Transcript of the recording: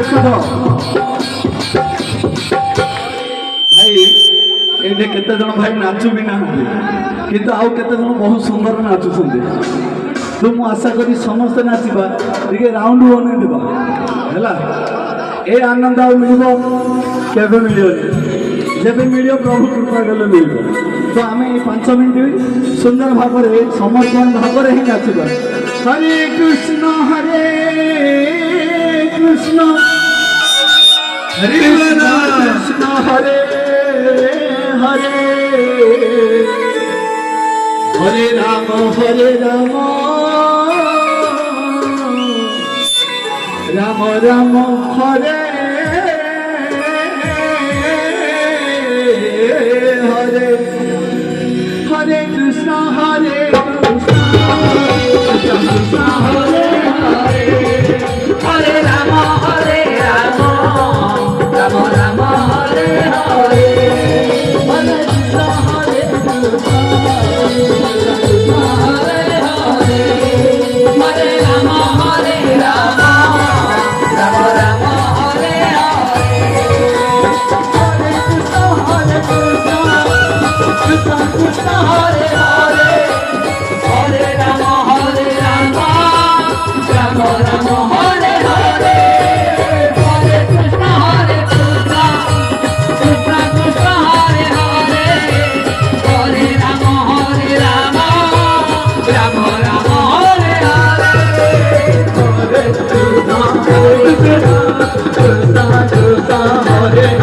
ଔଷଧ ଭାଇ ଏଇଠି କେତେ ଜଣ ଭାଇ ନାଚୁ ବି ନାହାନ୍ତି କିନ୍ତୁ ଆଉ କେତେ ଜଣ ବହୁତ ସୁନ୍ଦର ନାଚୁଛନ୍ତି। ତ ମୁଁ ଆଶା କରି ସମସ୍ତେ ନାଚିବା ଟିକେ ରାଉଣ୍ଡ ବନେଇଦେବା ହେଲା। ଏ ଆନନ୍ଦ ଆଉ ମିଳିବ କେବେ ମିଳିବନି, ଯେବେ ମିଳିବ ପ୍ରଭୁ କୃପା କଲେ ମିଳିବ। ତ ଆମେ ଏଇ 5 ମିନିଟ୍ ସୁନ୍ଦର ଭାବରେ ସମର୍ପଣ ଭାବରେ ହିଁ ନାଚିବା। ହରେ କୃଷ୍ଣ ହରେ କୃଷ୍ଣ କୃଷ୍ଣ କୃଷ୍ଣ ହରେ ହରେ হরে রাম রাম রাম হরে হরে হরে কৃষ্ণ হরে কৃষ্ণ কৃষ্ণ হরে হরে হরে রাম রাম রাম হরে হরে হরে কৃষ্ণ হরে কৃষ্ণ Hare